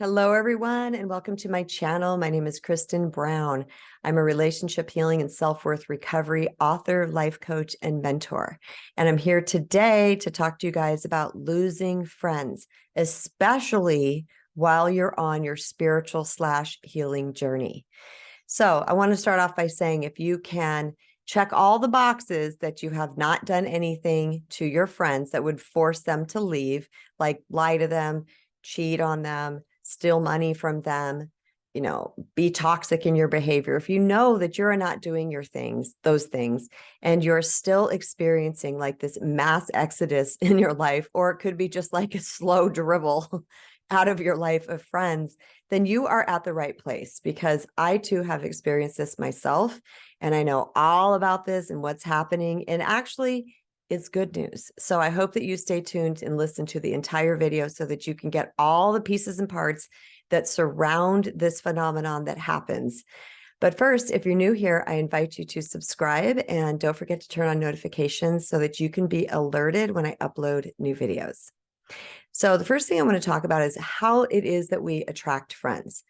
Hello, everyone, and welcome to my channel. My name is Kristen Brown. I'm a relationship healing and self-worth recovery author, life coach, and mentor. And I'm here today to talk to you guys about losing friends, especially while you're on your spiritual/healing journey. So I want to start off by saying if you can check all the boxes that you have not done anything to your friends that would force them to leave, like lie to them, cheat on them, steal money from them, be toxic in your behavior. If you know that you're not doing those things, and you're still experiencing like this mass exodus in your life, or it could be just like a slow dribble out of your life of friends, then you are at the right place, because I too have experienced this myself. And I know all about this and what's happening. And actually, it's good news. So I hope that you stay tuned and listen to the entire video so that you can get all the pieces and parts that surround this phenomenon that happens. But first, if you're new here, I invite you to subscribe and don't forget to turn on notifications so that you can be alerted when I upload new videos. So the first thing I want to talk about is how it is that we attract friends.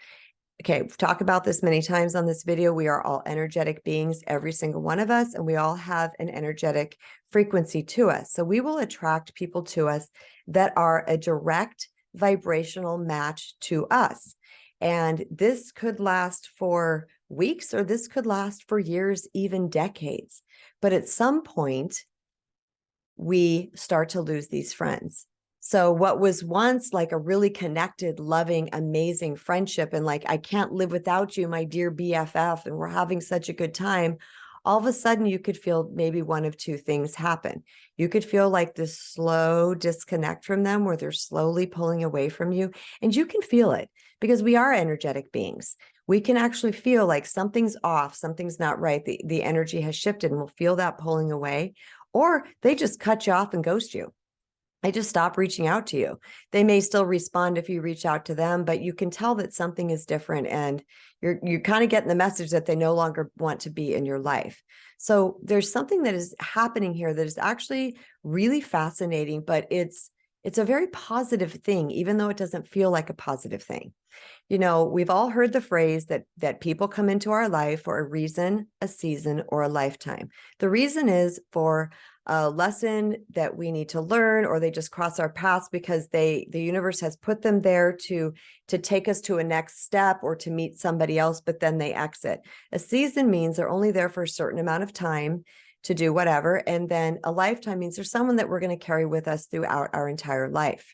Okay, we've talked about this many times on this video. We are all energetic beings, every single one of us, and we all have an energetic frequency to us. So we will attract people to us that are a direct vibrational match to us. And this could last for weeks, or this could last for years, even decades. But at some point, we start to lose these friends. So what was once like a really connected, loving, amazing friendship, and like, I can't live without you, my dear BFF, and we're having such a good time, all of a sudden you could feel maybe one of two things happen. You could feel like this slow disconnect from them, where they're slowly pulling away from you. And you can feel it, because we are energetic beings. We can actually feel like something's off, something's not right. The energy has shifted, and we'll feel that pulling away. Or they just cut you off and ghost you. They just stop reaching out to you. They may still respond if you reach out to them, but you can tell that something is different, and you're kind of getting the message that they no longer want to be in your life. So there's something that is happening here that is actually really fascinating, but it's a very positive thing, even though it doesn't feel like a positive thing. We've all heard the phrase that people come into our life for a reason, a season, or a lifetime. The reason is for a lesson that we need to learn, or they just cross our paths because the universe has put them there to take us to a next step or to meet somebody else, but then they exit. A season means they're only there for a certain amount of time to do whatever. And then a lifetime means there's someone that we're going to carry with us throughout our entire life.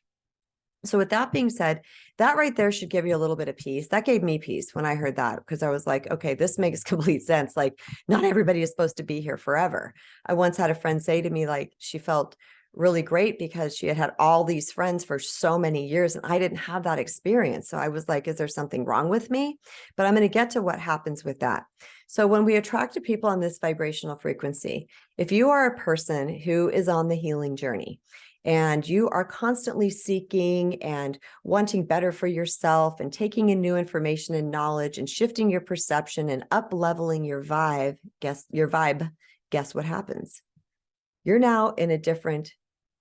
So with that being said, that right there should give you a little bit of peace. That gave me peace when I heard that, because I was like, okay, this makes complete sense. Like, not everybody is supposed to be here forever. I once had a friend say to me, like, she felt really great because she had had all these friends for so many years, and I didn't have that experience. So I was like, is there something wrong with me? But I'm going to get to what happens with that. So when we attract people on this vibrational frequency, if you are a person who is on the healing journey, and you are constantly seeking and wanting better for yourself, and taking in new information and knowledge, and shifting your perception and up-leveling your vibe, guess what happens? You're now in a different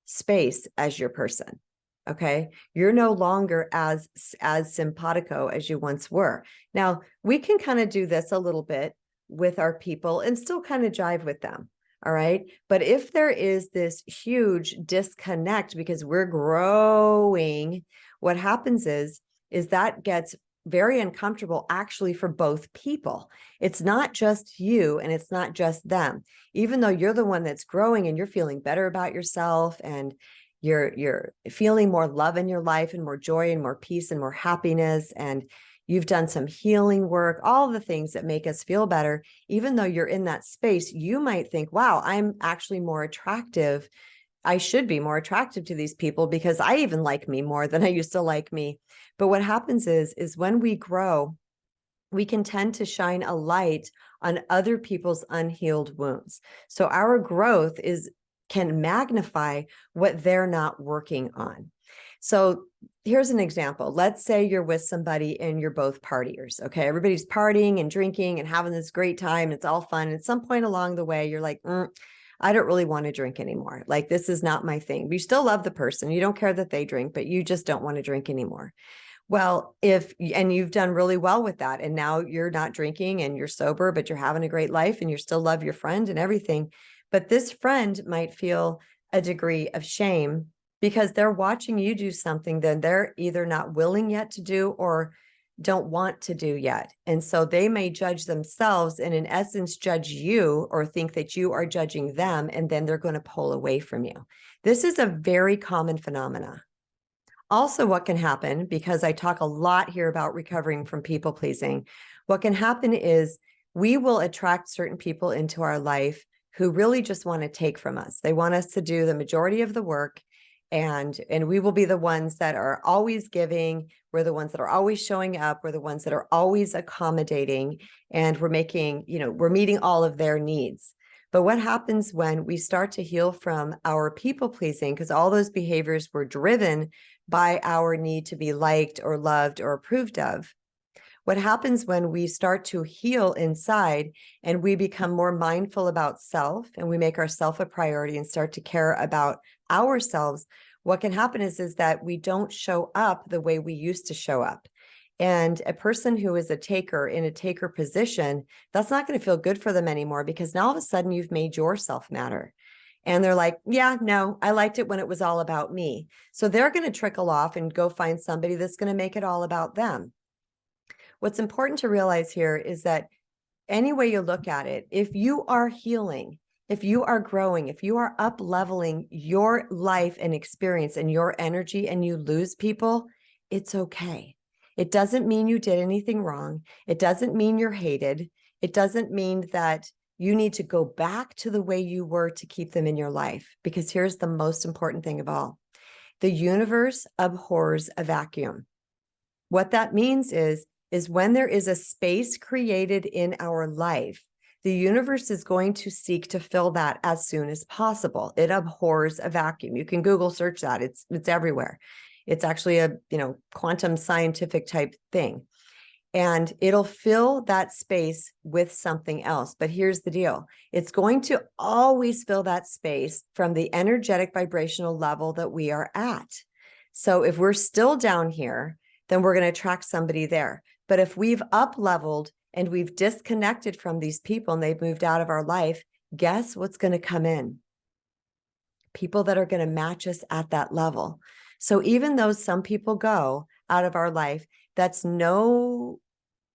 space as your person. Okay. You're no longer as simpatico as you once were. Now, we can kind of do this a little bit with our people and still kind of jive with them. All right. But if there is this huge disconnect because we're growing, what happens is that gets very uncomfortable actually for both people. It's not just you and it's not just them. Even though you're the one that's growing and you're feeling better about yourself, and you're feeling more love in your life, and more joy and more peace and more happiness, and you've done some healing work, all the things that make us feel better. Even though you're in that space, you might think, wow, I'm actually more attractive. I should be more attractive to these people because I even like me more than I used to like me. But what happens is when we grow, we can tend to shine a light on other people's unhealed wounds. So our growth can magnify what they're not working on. So here's an example. Let's say you're with somebody and you're both partiers. Okay. Everybody's partying and drinking and having this great time. It's all fun. At some point along the way, you're like, I don't really want to drink anymore. Like, this is not my thing. You still love the person. You don't care that they drink, but you just don't want to drink anymore. Well, and you've done really well with that, and now you're not drinking and you're sober, but you're having a great life and you still love your friend and everything. But this friend might feel a degree of shame because they're watching you do something that they're either not willing yet to do or don't want to do yet. And so they may judge themselves and in essence judge you or think that you are judging them, and then they're going to pull away from you. This is a very common phenomenon. Also, what can happen, because I talk a lot here about recovering from people pleasing, what can happen is we will attract certain people into our life who really just want to take from us. They want us to do the majority of the work, and we will be the ones that are always giving. We're the ones that are always showing up. We're the ones that are always accommodating, and we're making, we're meeting all of their needs. But what happens when we start to heal from our people pleasing, because all those behaviors were driven by our need to be liked or loved or approved of? What happens when we start to heal inside and we become more mindful about self and we make ourself a priority and start to care about ourselves? What can happen is that we don't show up the way we used to show up. And a person who is a taker in a taker position, that's not going to feel good for them anymore, because now all of a sudden you've made yourself matter. And they're like, yeah, no, I liked it when it was all about me. So they're going to trickle off and go find somebody that's going to make it all about them. What's important to realize here is that any way you look at it, if you are healing, if you are growing, if you are up leveling your life and experience and your energy, and you lose people, it's okay. It doesn't mean you did anything wrong. It doesn't mean you're hated. It doesn't mean that you need to go back to the way you were to keep them in your life. Because here's the most important thing of all. The universe abhors a vacuum. What that means is when there is a space created in our life, the universe is going to seek to fill that as soon as possible. It abhors a vacuum. You can Google search that. It's everywhere. It's actually a, quantum scientific type thing. And it'll fill that space with something else. But here's the deal. It's going to always fill that space from the energetic vibrational level that we are at. So if we're still down here, then we're going to attract somebody there. But if we've up leveled and we've disconnected from these people and they've moved out of our life, guess what's going to come in? People that are going to match us at that level. So even though some people go out of our life, that's no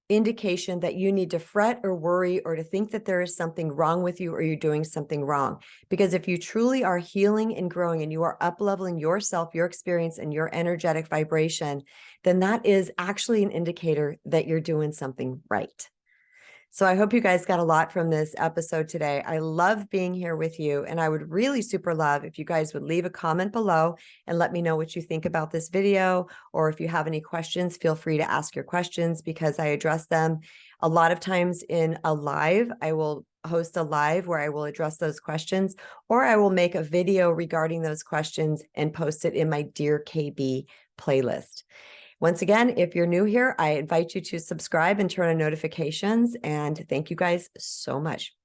indication that you need to fret or worry or to think that there is something wrong with you or you're doing something wrong. Because if you truly are healing and growing and you are up leveling yourself, your experience, and your energetic vibration, then that is actually an indicator that you're doing something right. So I hope you guys got a lot from this episode today. I love being here with you, and I would really super love if you guys would leave a comment below and let me know what you think about this video, or if you have any questions, feel free to ask your questions because I address them. A lot of times in a live, I will host a live where I will address those questions, or I will make a video regarding those questions and post it in my Dear KB playlist. Once again, if you're new here, I invite you to subscribe and turn on notifications. And thank you guys so much.